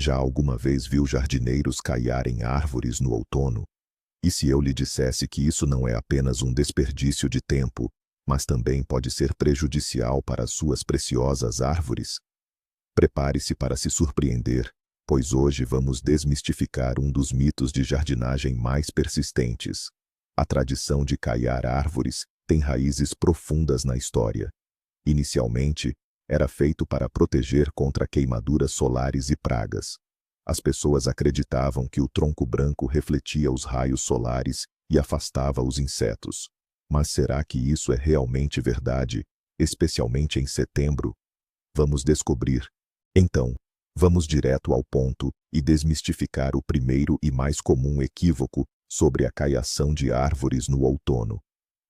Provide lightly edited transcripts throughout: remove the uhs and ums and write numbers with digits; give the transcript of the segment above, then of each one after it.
Já alguma vez viu jardineiros caiarem árvores no outono? E se eu lhe dissesse que isso não é apenas um desperdício de tempo, mas também pode ser prejudicial para as suas preciosas árvores? Prepare-se para se surpreender, pois hoje vamos desmistificar um dos mitos de jardinagem mais persistentes. A tradição de caiar árvores tem raízes profundas na história. Inicialmente, era feito para proteger contra queimaduras solares e pragas. As pessoas acreditavam que o tronco branco refletia os raios solares e afastava os insetos. Mas será que isso é realmente verdade, especialmente em setembro? Vamos descobrir. Então, vamos direto ao ponto e desmistificar o primeiro e mais comum equívoco sobre a caiação de árvores no outono.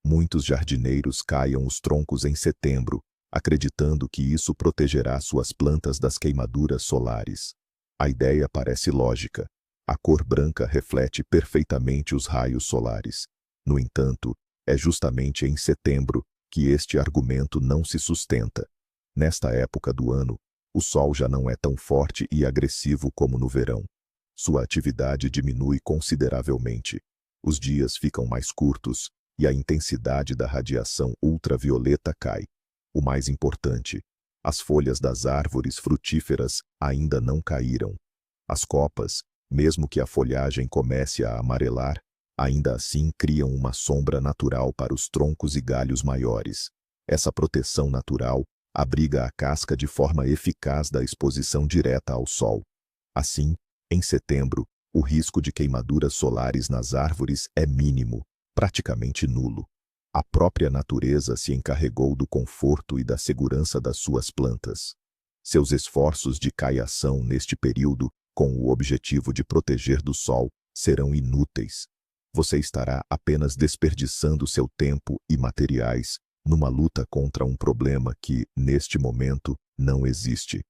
Muitos jardineiros caiam os troncos em setembro, acreditando que isso protegerá suas plantas das queimaduras solares. A ideia parece lógica. A cor branca reflete perfeitamente os raios solares. No entanto, é justamente em setembro que este argumento não se sustenta. Nesta época do ano, o sol já não é tão forte e agressivo como no verão. Sua atividade diminui consideravelmente. Os dias ficam mais curtos e a intensidade da radiação ultravioleta cai. O mais importante, as folhas das árvores frutíferas ainda não caíram. As copas, mesmo que a folhagem comece a amarelar, ainda assim criam uma sombra natural para os troncos e galhos maiores. Essa proteção natural abriga a casca de forma eficaz da exposição direta ao sol. Assim, em setembro, o risco de queimaduras solares nas árvores é mínimo, praticamente nulo. A própria natureza se encarregou do conforto e da segurança das suas plantas. Seus esforços de caiação neste período, com o objetivo de proteger do sol, serão inúteis. Você estará apenas desperdiçando seu tempo e materiais numa luta contra um problema que, neste momento, não existe.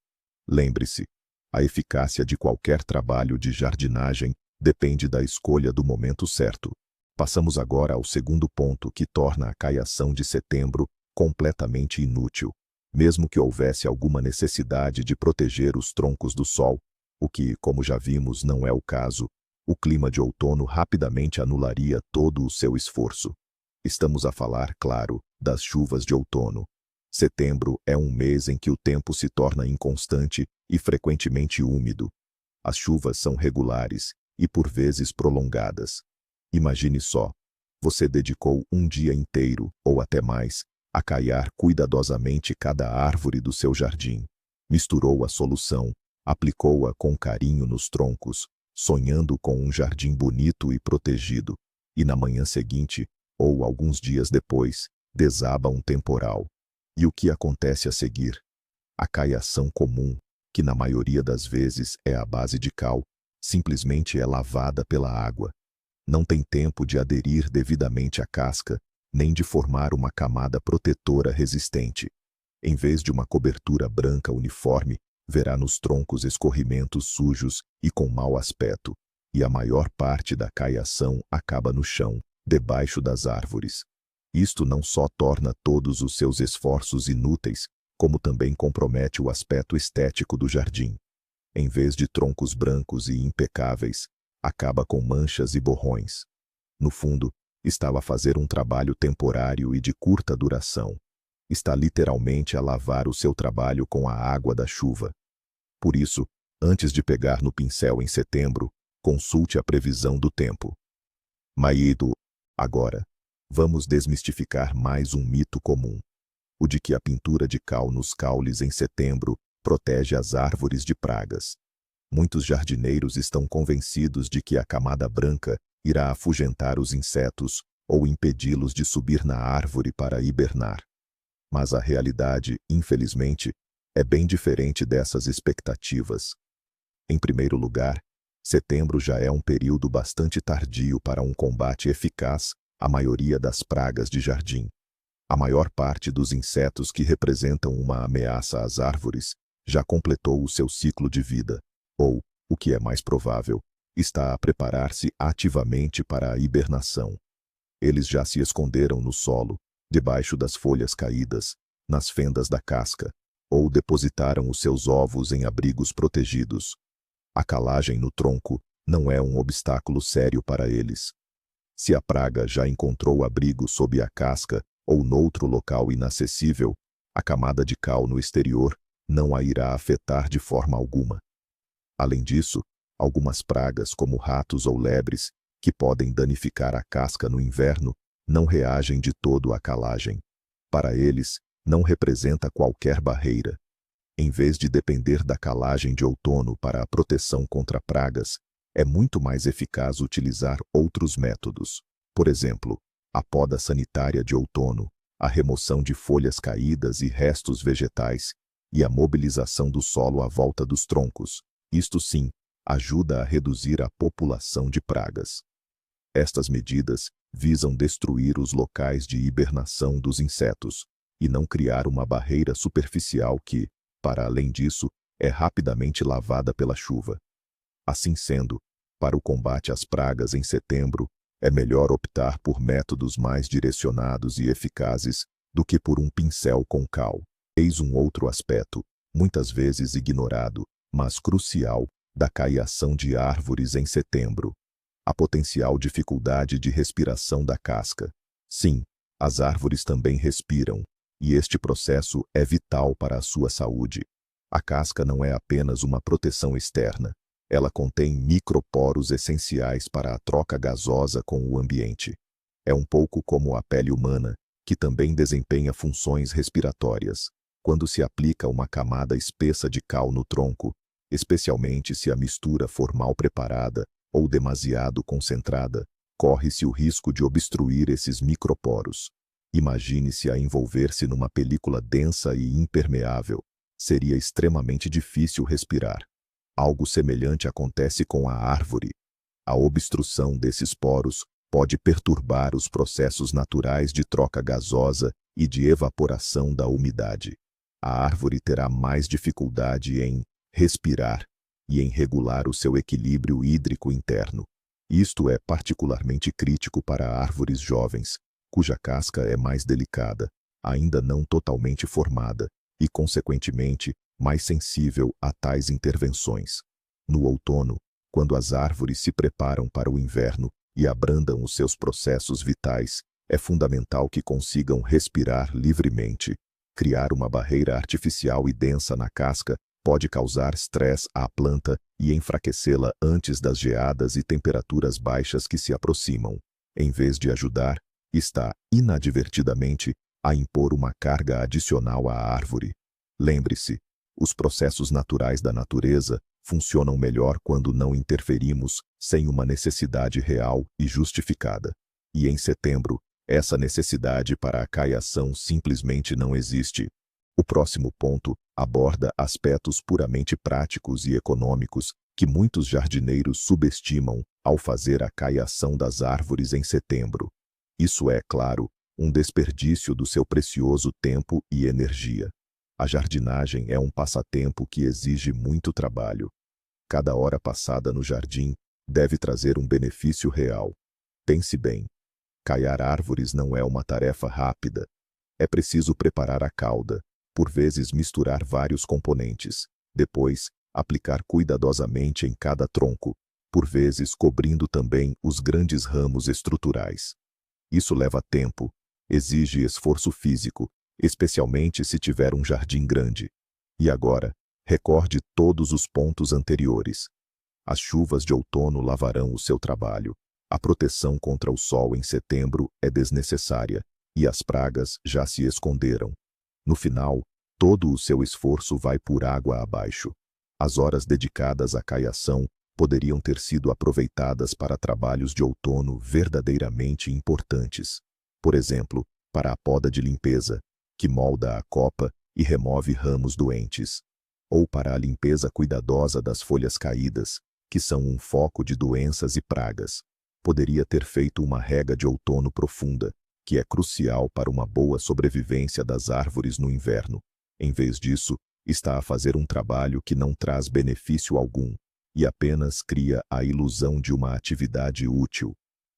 Lembre-se, a eficácia de qualquer trabalho de jardinagem depende da escolha do momento certo. Passamos agora ao segundo ponto que torna a caiação de setembro completamente inútil. Mesmo que houvesse alguma necessidade de proteger os troncos do sol, o que, como já vimos, não é o caso, o clima de outono rapidamente anularia todo o seu esforço. Estamos a falar, claro, das chuvas de outono. Setembro é um mês em que o tempo se torna inconstante e frequentemente úmido. As chuvas são regulares e por vezes prolongadas. Imagine só, você dedicou um dia inteiro, ou até mais, a caiar cuidadosamente cada árvore do seu jardim. Misturou a solução, aplicou-a com carinho nos troncos, sonhando com um jardim bonito e protegido. E na manhã seguinte, ou alguns dias depois, desaba um temporal. E o que acontece a seguir? A caiação comum, que na maioria das vezes é à base de cal, simplesmente é lavada pela água. Não tem tempo de aderir devidamente à casca, nem de formar uma camada protetora resistente. Em vez de uma cobertura branca uniforme, verá nos troncos escorrimentos sujos e com mau aspecto, e a maior parte da caiação acaba no chão, debaixo das árvores. Isto não só torna todos os seus esforços inúteis, como também compromete o aspecto estético do jardim. Em vez de troncos brancos e impecáveis, acaba com manchas e borrões. No fundo, estava a fazer um trabalho temporário e de curta duração. Está literalmente a lavar o seu trabalho com a água da chuva. Por isso, antes de pegar no pincel em setembro, consulte a previsão do tempo. Maido, agora, vamos desmistificar mais um mito comum. O de que a pintura de cal nos caules em setembro protege as árvores de pragas. Muitos jardineiros estão convencidos de que a camada branca irá afugentar os insetos ou impedi-los de subir na árvore para hibernar. Mas a realidade, infelizmente, é bem diferente dessas expectativas. Em primeiro lugar, setembro já é um período bastante tardio para um combate eficaz à maioria das pragas de jardim. A maior parte dos insetos que representam uma ameaça às árvores já completou o seu ciclo de vida, ou, o que é mais provável, está a preparar-se ativamente para a hibernação. Eles já se esconderam no solo, debaixo das folhas caídas, nas fendas da casca, ou depositaram os seus ovos em abrigos protegidos. A calagem no tronco não é um obstáculo sério para eles. Se a praga já encontrou abrigo sob a casca ou noutro local inacessível, a camada de cal no exterior não a irá afetar de forma alguma. Além disso, algumas pragas como ratos ou lebres, que podem danificar a casca no inverno, não reagem de todo à calagem. Para eles, não representa qualquer barreira. Em vez de depender da calagem de outono para a proteção contra pragas, é muito mais eficaz utilizar outros métodos. Por exemplo, a poda sanitária de outono, a remoção de folhas caídas e restos vegetais, e a mobilização do solo à volta dos troncos. Isto sim, ajuda a reduzir a população de pragas. Estas medidas visam destruir os locais de hibernação dos insetos e não criar uma barreira superficial que, para além disso, é rapidamente lavada pela chuva. Assim sendo, para o combate às pragas em setembro, é melhor optar por métodos mais direcionados e eficazes do que por um pincel com cal. Eis um outro aspecto, muitas vezes ignorado, mas crucial, da caiação de árvores em setembro: a potencial dificuldade de respiração da casca. Sim, as árvores também respiram, e este processo é vital para a sua saúde. A casca não é apenas uma proteção externa, ela contém microporos essenciais para a troca gasosa com o ambiente. É um pouco como a pele humana, que também desempenha funções respiratórias. Quando se aplica uma camada espessa de cal no tronco, especialmente se a mistura for mal preparada ou demasiado concentrada, corre-se o risco de obstruir esses microporos. Imagine-se a envolver-se numa película densa e impermeável. Seria extremamente difícil respirar. Algo semelhante acontece com a árvore. A obstrução desses poros pode perturbar os processos naturais de troca gasosa e de evaporação da umidade. A árvore terá mais dificuldade em respirar e em regular o seu equilíbrio hídrico interno. Isto é particularmente crítico para árvores jovens, cuja casca é mais delicada, ainda não totalmente formada, e, consequentemente, mais sensível a tais intervenções. No outono, quando as árvores se preparam para o inverno e abrandam os seus processos vitais, é fundamental que consigam respirar livremente. Criar uma barreira artificial e densa na casca pode causar estresse à planta e enfraquecê-la antes das geadas e temperaturas baixas que se aproximam. Em vez de ajudar, está, inadvertidamente, a impor uma carga adicional à árvore. Lembre-se, os processos naturais da natureza funcionam melhor quando não interferimos sem uma necessidade real e justificada. E em setembro, essa necessidade para a caiação simplesmente não existe. O próximo ponto aborda aspectos puramente práticos e econômicos que muitos jardineiros subestimam ao fazer a caiação das árvores em setembro. Isso é, claro, um desperdício do seu precioso tempo e energia. A jardinagem é um passatempo que exige muito trabalho. Cada hora passada no jardim deve trazer um benefício real. Pense bem. Caiar árvores não é uma tarefa rápida. É preciso preparar a cauda, por vezes misturar vários componentes, depois aplicar cuidadosamente em cada tronco, por vezes cobrindo também os grandes ramos estruturais. Isso leva tempo, exige esforço físico, especialmente se tiver um jardim grande. E agora, recorde todos os pontos anteriores. As chuvas de outono lavarão o seu trabalho. A proteção contra o sol em setembro é desnecessária, e as pragas já se esconderam. No final, todo o seu esforço vai por água abaixo. As horas dedicadas à caiação poderiam ter sido aproveitadas para trabalhos de outono verdadeiramente importantes. Por exemplo, para a poda de limpeza, que molda a copa e remove ramos doentes. Ou para a limpeza cuidadosa das folhas caídas, que são um foco de doenças e pragas. Poderia ter feito uma rega de outono profunda, que é crucial para uma boa sobrevivência das árvores no inverno. Em vez disso, está a fazer um trabalho que não traz benefício algum, e apenas cria a ilusão de uma atividade útil.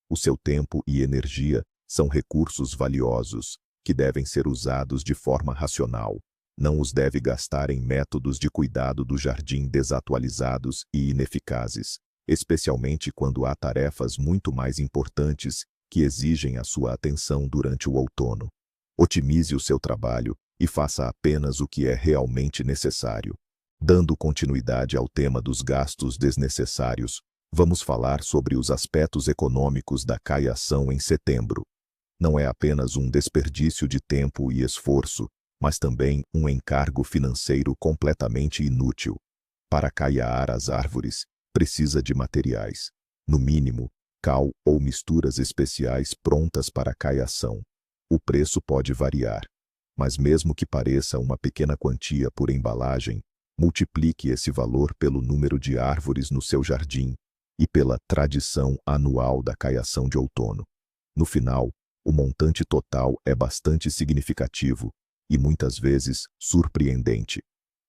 O seu tempo e energia são recursos valiosos, que devem ser usados de forma racional. Não os deve gastar em métodos de cuidado do jardim desatualizados e ineficazes, especialmente quando há tarefas muito mais importantes que exigem a sua atenção durante o outono. Otimize o seu trabalho e faça apenas o que é realmente necessário. Dando continuidade ao tema dos gastos desnecessários, vamos falar sobre os aspectos econômicos da caiação em setembro. Não é apenas um desperdício de tempo e esforço, mas também um encargo financeiro completamente inútil. Para caiar as árvores, precisa de materiais, no mínimo, cal ou misturas especiais prontas para a caiação. O preço pode variar, mas mesmo que pareça uma pequena quantia por embalagem, multiplique esse valor pelo número de árvores no seu jardim e pela tradição anual da caiação de outono. No final, o montante total é bastante significativo e muitas vezes surpreendente.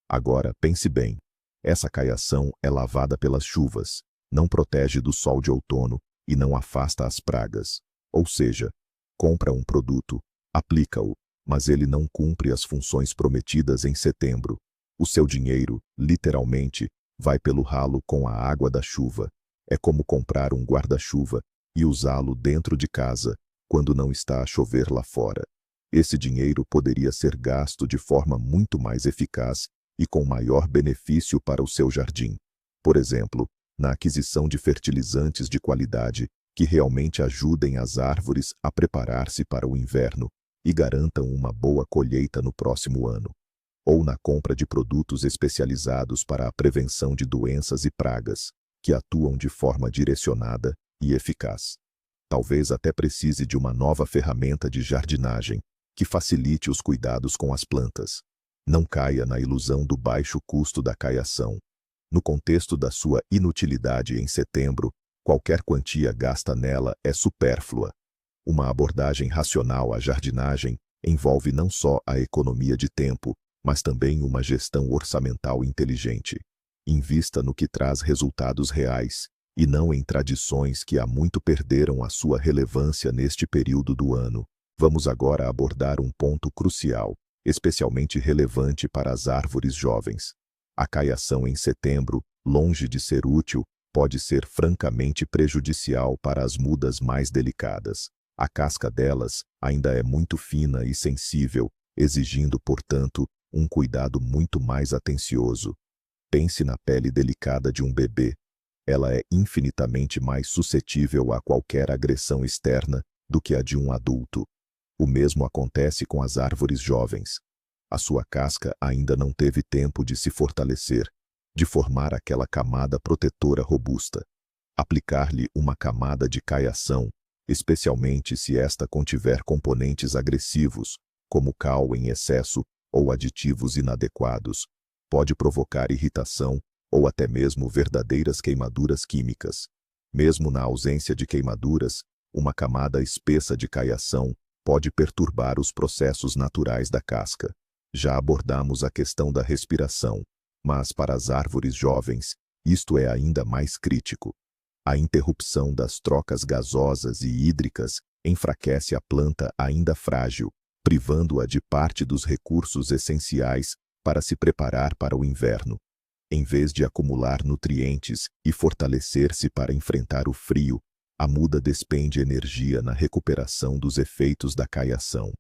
Agora, pense bem, essa caiação é lavada pelas chuvas, não protege do sol de outono e não afasta as pragas. Ou seja, compra um produto, aplica-o, mas ele não cumpre as funções prometidas em setembro. O seu dinheiro, literalmente, vai pelo ralo com a água da chuva. É como comprar um guarda-chuva e usá-lo dentro de casa, quando não está a chover lá fora. Esse dinheiro poderia ser gasto de forma muito mais eficaz e com maior benefício para o seu jardim. Por exemplo, na aquisição de fertilizantes de qualidade que realmente ajudem as árvores a preparar-se para o inverno e garantam uma boa colheita no próximo ano. Ou na compra de produtos especializados para a prevenção de doenças e pragas, que atuam de forma direcionada e eficaz. Talvez até precise de uma nova ferramenta de jardinagem que facilite os cuidados com as plantas. Não caia na ilusão do baixo custo da caiação. No contexto da sua inutilidade em setembro, qualquer quantia gasta nela é supérflua. Uma abordagem racional à jardinagem envolve não só a economia de tempo, mas também uma gestão orçamental inteligente. Invista no que traz resultados reais, e não em tradições que há muito perderam a sua relevância neste período do ano. Vamos agora abordar um ponto crucial, especialmente relevante para as árvores jovens. A caiação em setembro, longe de ser útil, pode ser francamente prejudicial para as mudas mais delicadas. A casca delas ainda é muito fina e sensível, exigindo, portanto, um cuidado muito mais atencioso. Pense na pele delicada de um bebê. Ela é infinitamente mais suscetível a qualquer agressão externa do que a de um adulto. O mesmo acontece com as árvores jovens. A sua casca ainda não teve tempo de se fortalecer, de formar aquela camada protetora robusta. Aplicar-lhe uma camada de caiação, especialmente se esta contiver componentes agressivos, como cal em excesso ou aditivos inadequados, pode provocar irritação ou até mesmo verdadeiras queimaduras químicas. Mesmo na ausência de queimaduras, uma camada espessa de caiação pode perturbar os processos naturais da casca. Já abordamos a questão da respiração, mas para as árvores jovens, isto é ainda mais crítico. A interrupção das trocas gasosas e hídricas enfraquece a planta ainda frágil, privando-a de parte dos recursos essenciais para se preparar para o inverno. Em vez de acumular nutrientes e fortalecer-se para enfrentar o frio, a muda despende energia na recuperação dos efeitos da caiação.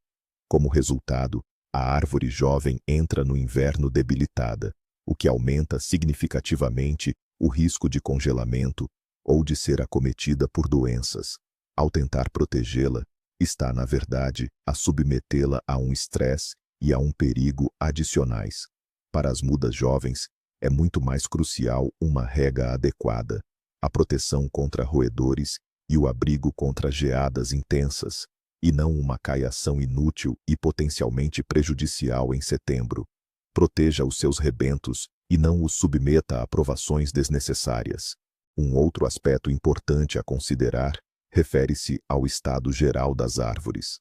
Como resultado, a árvore jovem entra no inverno debilitada, o que aumenta significativamente o risco de congelamento ou de ser acometida por doenças. Ao tentar protegê-la, está, na verdade, a submetê-la a um estresse e a um perigo adicionais. Para as mudas jovens, é muito mais crucial uma rega adequada, a proteção contra roedores e o abrigo contra geadas intensas, e não uma caiação inútil e potencialmente prejudicial em setembro. Proteja os seus rebentos e não os submeta a provações desnecessárias. Um outro aspecto importante a considerar refere-se ao estado geral das árvores.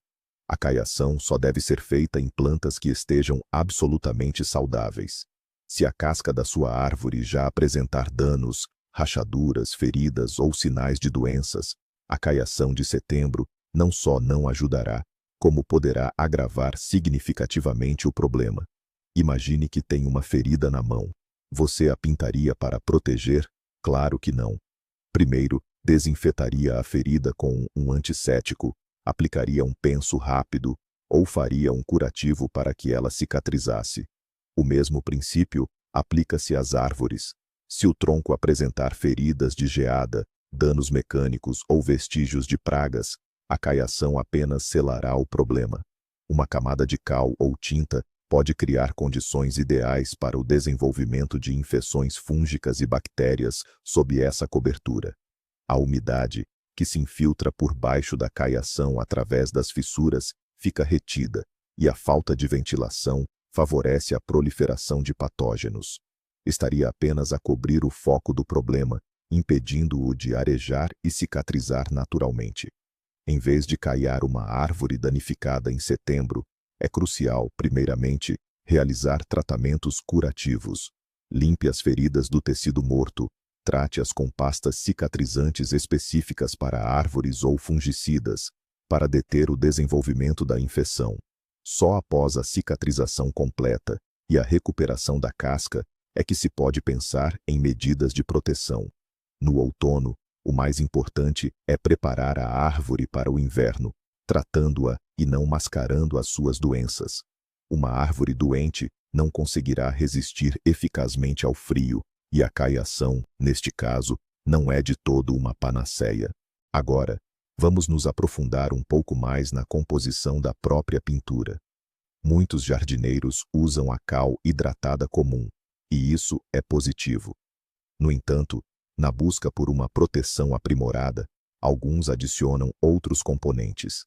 A caiação só deve ser feita em plantas que estejam absolutamente saudáveis. Se a casca da sua árvore já apresentar danos, rachaduras, feridas ou sinais de doenças, a caiação de setembro não só não ajudará, como poderá agravar significativamente o problema. Imagine que tem uma ferida na mão. Você a pintaria para proteger? Claro que não. Primeiro, desinfetaria a ferida com um antisséptico, aplicaria um penso rápido ou faria um curativo para que ela cicatrizasse. O mesmo princípio aplica-se às árvores. Se o tronco apresentar feridas de geada, danos mecânicos ou vestígios de pragas, a caiação apenas selará o problema. Uma camada de cal ou tinta pode criar condições ideais para o desenvolvimento de infecções fúngicas e bactérias sob essa cobertura. A umidade, que se infiltra por baixo da caiação através das fissuras, fica retida, e a falta de ventilação favorece a proliferação de patógenos. Estaria apenas a cobrir o foco do problema, impedindo-o de arejar e cicatrizar naturalmente. Em vez de caiar uma árvore danificada em setembro, é crucial, primeiramente, realizar tratamentos curativos. Limpe as feridas do tecido morto, trate-as com pastas cicatrizantes específicas para árvores ou fungicidas, para deter o desenvolvimento da infecção. Só após a cicatrização completa e a recuperação da casca é que se pode pensar em medidas de proteção. No outono, o mais importante é preparar a árvore para o inverno, tratando-a e não mascarando as suas doenças. Uma árvore doente não conseguirá resistir eficazmente ao frio, e a caiação, neste caso, não é de todo uma panaceia. Agora, vamos nos aprofundar um pouco mais na composição da própria pintura. Muitos jardineiros usam a cal hidratada comum, e isso é positivo. No entanto, na busca por uma proteção aprimorada, alguns adicionam outros componentes.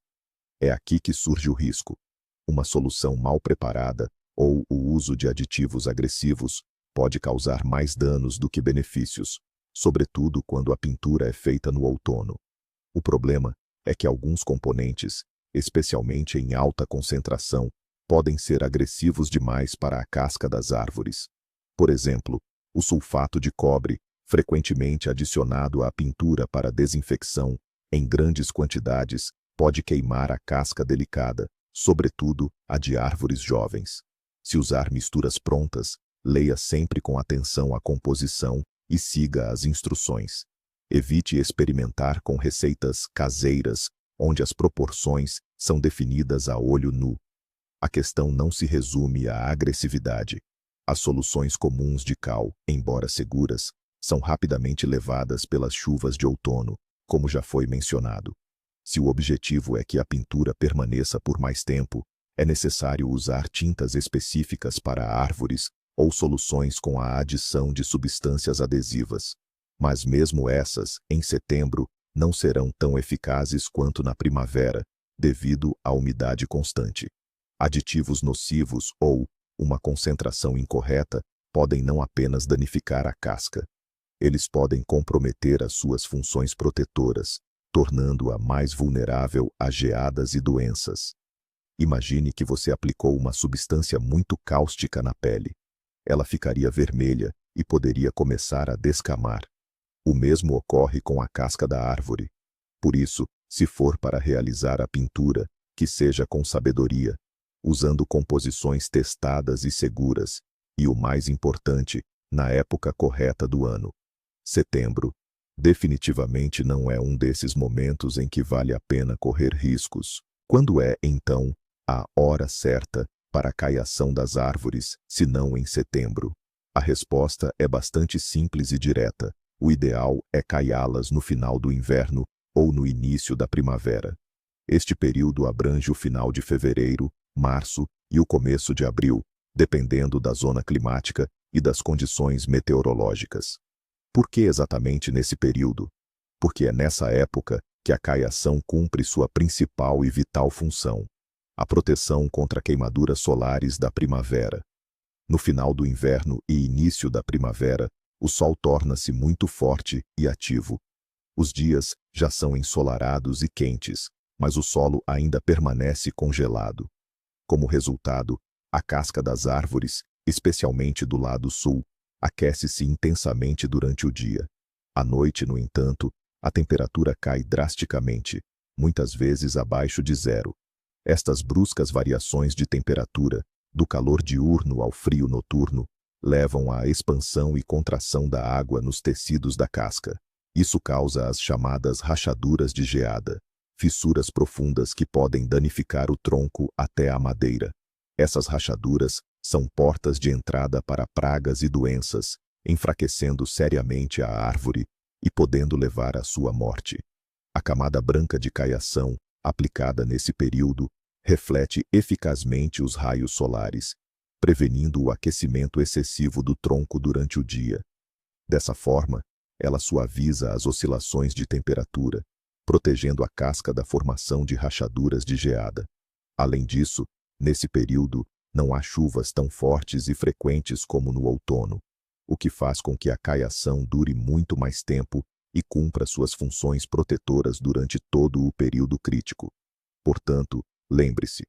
É aqui que surge o risco. Uma solução mal preparada ou o uso de aditivos agressivos pode causar mais danos do que benefícios, sobretudo quando a pintura é feita no outono. O problema é que alguns componentes, especialmente em alta concentração, podem ser agressivos demais para a casca das árvores. Por exemplo, o sulfato de cobre, frequentemente adicionado à pintura para desinfecção, em grandes quantidades, pode queimar a casca delicada, sobretudo a de árvores jovens. Se usar misturas prontas, leia sempre com atenção a composição e siga as instruções. Evite experimentar com receitas caseiras, onde as proporções são definidas a olho nu. A questão não se resume à agressividade. As soluções comuns de cal, embora seguras, são rapidamente levadas pelas chuvas de outono, como já foi mencionado. Se o objetivo é que a pintura permaneça por mais tempo, é necessário usar tintas específicas para árvores ou soluções com a adição de substâncias adesivas. Mas mesmo essas, em setembro, não serão tão eficazes quanto na primavera, devido à umidade constante. Aditivos nocivos ou uma concentração incorreta podem não apenas danificar a casca. Eles podem comprometer as suas funções protetoras, tornando-a mais vulnerável a geadas e doenças. Imagine que você aplicou uma substância muito cáustica na pele. Ela ficaria vermelha e poderia começar a descamar. O mesmo ocorre com a casca da árvore. Por isso, se for para realizar a pintura, que seja com sabedoria, usando composições testadas e seguras, e o mais importante, na época correta do ano. Setembro, definitivamente não é um desses momentos em que vale a pena correr riscos. Quando é, então, a hora certa para a caiação das árvores, se não em setembro? A resposta é bastante simples e direta. O ideal é caiá-las no final do inverno ou no início da primavera. Este período abrange o final de fevereiro, março e o começo de abril, dependendo da zona climática e das condições meteorológicas. Por que exatamente nesse período? Porque é nessa época que a caiação cumpre sua principal e vital função: a proteção contra queimaduras solares da primavera. No final do inverno e início da primavera, o sol torna-se muito forte e ativo. Os dias já são ensolarados e quentes, mas o solo ainda permanece congelado. Como resultado, a casca das árvores, especialmente do lado sul, aquece-se intensamente durante o dia. À noite, no entanto, a temperatura cai drasticamente, muitas vezes abaixo de zero. Estas bruscas variações de temperatura do calor diurno ao frio noturno, levam à expansão e contração da água nos tecidos da casca. Isso causa as chamadas rachaduras de geada, fissuras profundas que podem danificar o tronco até a madeira. Essas rachaduras são portas de entrada para pragas e doenças, enfraquecendo seriamente a árvore e podendo levar à sua morte. A camada branca de caiação, aplicada nesse período, reflete eficazmente os raios solares, prevenindo o aquecimento excessivo do tronco durante o dia. Dessa forma, ela suaviza as oscilações de temperatura, protegendo a casca da formação de rachaduras de geada. Além disso, nesse período, não há chuvas tão fortes e frequentes como no outono, o que faz com que a caiação dure muito mais tempo e cumpra suas funções protetoras durante todo o período crítico. Portanto, lembre-se,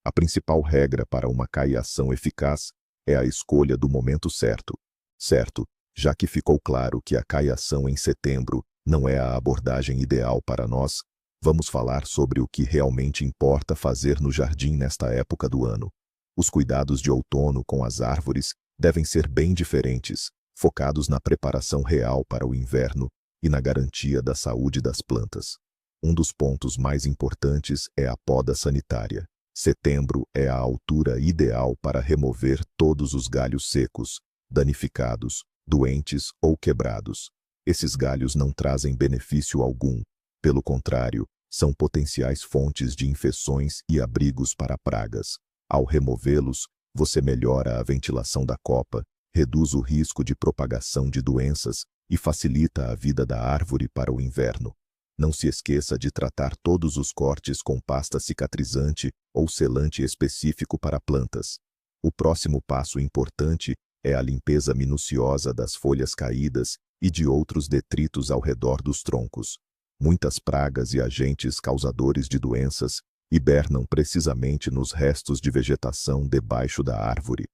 a principal regra para uma caiação eficaz é a escolha do momento certo. Certo, já que ficou claro que a caiação em setembro não é a abordagem ideal para nós, vamos falar sobre o que realmente importa fazer no jardim nesta época do ano. Os cuidados de outono com as árvores devem ser bem diferentes, focados na preparação real para o inverno e na garantia da saúde das plantas. Um dos pontos mais importantes é a poda sanitária. Setembro é a altura ideal para remover todos os galhos secos, danificados, doentes ou quebrados. Esses galhos não trazem benefício algum. Pelo contrário, são potenciais fontes de infecções e abrigos para pragas. Ao removê-los, você melhora a ventilação da copa, reduz o risco de propagação de doenças e facilita a vida da árvore para o inverno. Não se esqueça de tratar todos os cortes com pasta cicatrizante ou selante específico para plantas. O próximo passo importante é a limpeza minuciosa das folhas caídas e de outros detritos ao redor dos troncos. Muitas pragas e agentes causadores de doenças hibernam precisamente nos restos de vegetação debaixo da árvore.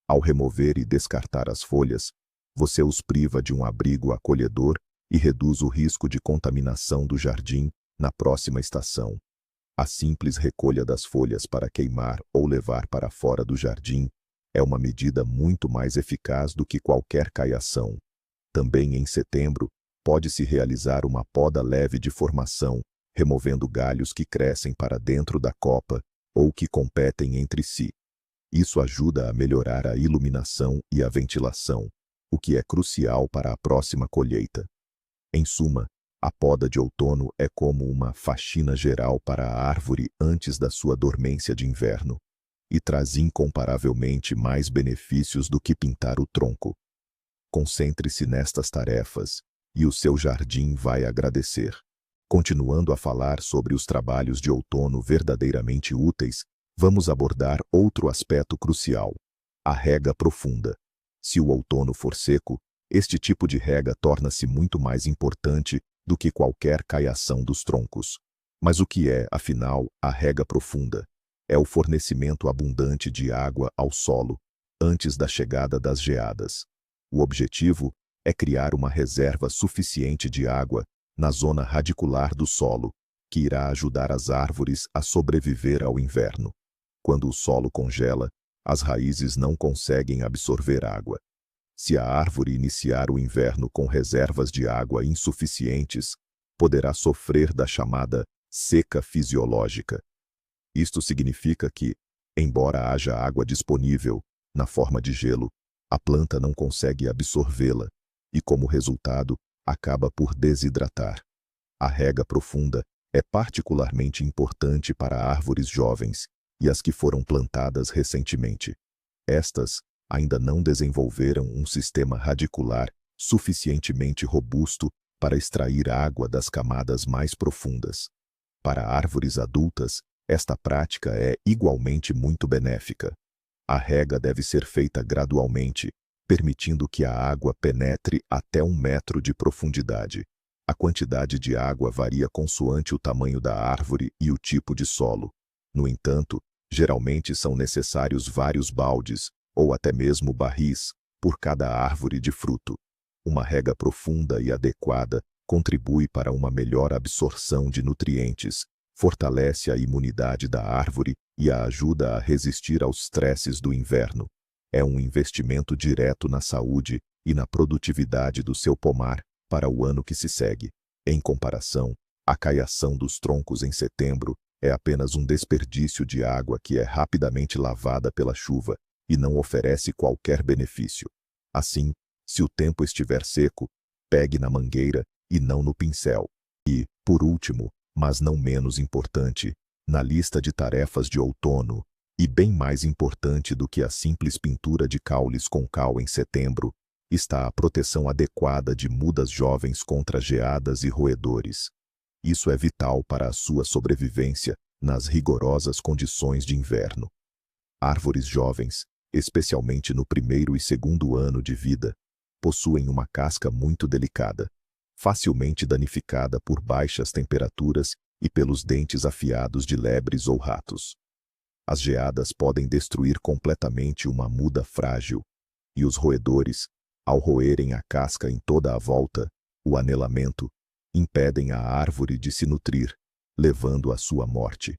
Ao remover e descartar as folhas, você os priva de um abrigo acolhedor e reduz o risco de contaminação do jardim na próxima estação. A simples recolha das folhas para queimar ou levar para fora do jardim é uma medida muito mais eficaz do que qualquer caiação. Também em setembro, pode-se realizar uma poda leve de formação, removendo galhos que crescem para dentro da copa ou que competem entre si. Isso ajuda a melhorar a iluminação e a ventilação, o que é crucial para a próxima colheita. Em suma, a poda de outono é como uma faxina geral para a árvore antes da sua dormência de inverno, e traz incomparavelmente mais benefícios do que pintar o tronco. Concentre-se nestas tarefas, e o seu jardim vai agradecer. Continuando a falar sobre os trabalhos de outono verdadeiramente úteis, vamos abordar outro aspecto crucial: a rega profunda. Se o outono for seco, este tipo de rega torna-se muito mais importante do que qualquer caiação dos troncos. Mas o que é, afinal, a rega profunda? É o fornecimento abundante de água ao solo, antes da chegada das geadas. O objetivo é criar uma reserva suficiente de água na zona radicular do solo, que irá ajudar as árvores a sobreviver ao inverno. Quando o solo congela, as raízes não conseguem absorver água. Se a árvore iniciar o inverno com reservas de água insuficientes, poderá sofrer da chamada seca fisiológica. Isto significa que, embora haja água disponível, na forma de gelo, a planta não consegue absorvê-la e, como resultado, acaba por desidratar. A rega profunda é particularmente importante para árvores jovens e as que foram plantadas recentemente. Estas ainda não desenvolveram um sistema radicular suficientemente robusto para extrair água das camadas mais profundas. Para árvores adultas, esta prática é igualmente muito benéfica. A rega deve ser feita gradualmente, permitindo que a água penetre até 1 metro de profundidade. A quantidade de água varia consoante o tamanho da árvore e o tipo de solo. No entanto, geralmente são necessários vários baldes, ou até mesmo barris, por cada árvore de fruto. Uma rega profunda e adequada contribui para uma melhor absorção de nutrientes, fortalece a imunidade da árvore e a ajuda a resistir aos stresses do inverno. É um investimento direto na saúde e na produtividade do seu pomar para o ano que se segue. Em comparação, a caiação dos troncos em setembro é apenas um desperdício de água que é rapidamente lavada pela chuva e não oferece qualquer benefício. Assim, se o tempo estiver seco, pegue na mangueira e não no pincel. E, por último, mas não menos importante, na lista de tarefas de outono, e bem mais importante do que a simples pintura de caules com cal em setembro, está a proteção adequada de mudas jovens contra geadas e roedores. Isso é vital para a sua sobrevivência nas rigorosas condições de inverno. Árvores jovens, especialmente no primeiro e segundo ano de vida, possuem uma casca muito delicada, facilmente danificada por baixas temperaturas e pelos dentes afiados de lebres ou ratos. As geadas podem destruir completamente uma muda frágil, e os roedores, ao roerem a casca em toda a volta, o anelamento, impedem a árvore de se nutrir, levando à sua morte.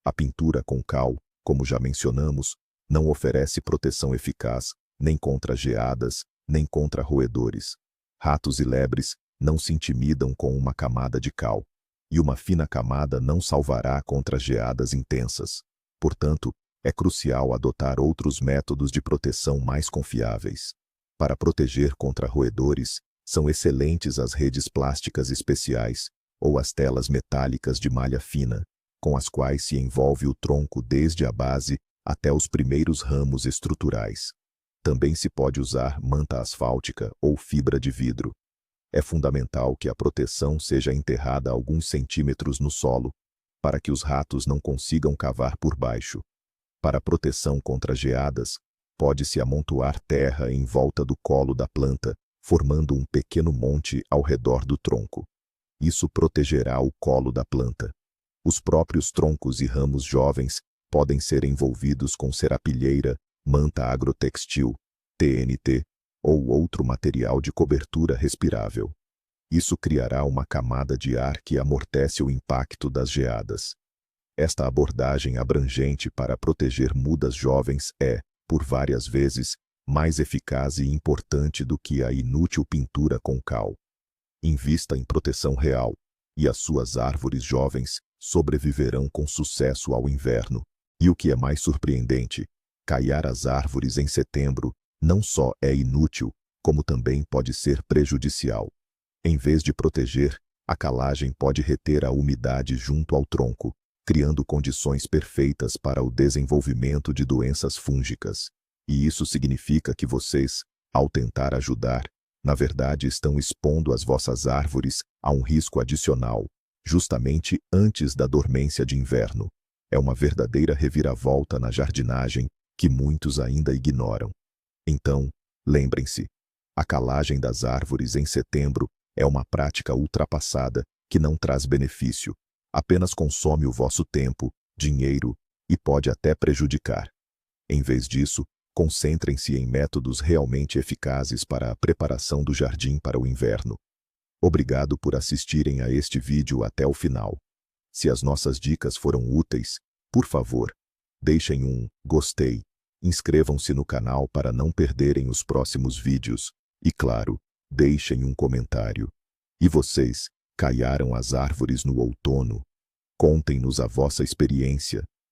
A pintura com cal, como já mencionamos, não oferece proteção eficaz nem contra geadas, nem contra roedores. Ratos e lebres não se intimidam com uma camada de cal, e uma fina camada não salvará contra geadas intensas. Portanto, é crucial adotar outros métodos de proteção mais confiáveis. Para proteger contra roedores, são excelentes as redes plásticas especiais ou as telas metálicas de malha fina, com as quais se envolve o tronco desde a base até os primeiros ramos estruturais. Também se pode usar manta asfáltica ou fibra de vidro. É fundamental que a proteção seja enterrada alguns centímetros no solo, para que os ratos não consigam cavar por baixo. Para proteção contra geadas, pode-se amontoar terra em volta do colo da planta, formando um pequeno monte ao redor do tronco. Isso protegerá o colo da planta. Os próprios troncos e ramos jovens podem ser envolvidos com serapilheira, manta agrotextil, TNT, ou outro material de cobertura respirável. Isso criará uma camada de ar que amortece o impacto das geadas. Esta abordagem abrangente para proteger mudas jovens é, por várias vezes, mais eficaz e importante do que a inútil pintura com cal. Invista em proteção real, e as suas árvores jovens sobreviverão com sucesso ao inverno. E o que é mais surpreendente, caiar as árvores em setembro não só é inútil, como também pode ser prejudicial. Em vez de proteger, a calagem pode reter a umidade junto ao tronco, criando condições perfeitas para o desenvolvimento de doenças fúngicas. E isso significa que vocês, ao tentar ajudar, na verdade estão expondo as vossas árvores a um risco adicional, justamente antes da dormência de inverno. É uma verdadeira reviravolta na jardinagem que muitos ainda ignoram. Então, lembrem-se, a calagem das árvores em setembro é uma prática ultrapassada que não traz benefício, apenas consome o vosso tempo, dinheiro e pode até prejudicar. Em vez disso, concentrem-se em métodos realmente eficazes para a preparação do jardim para o inverno. Obrigado por assistirem a este vídeo até o final. Se as nossas dicas foram úteis, por favor, deixem um gostei, inscrevam-se no canal para não perderem os próximos vídeos e, claro, deixem um comentário. E vocês, caiaram as árvores no outono? Contem-nos a vossa experiência.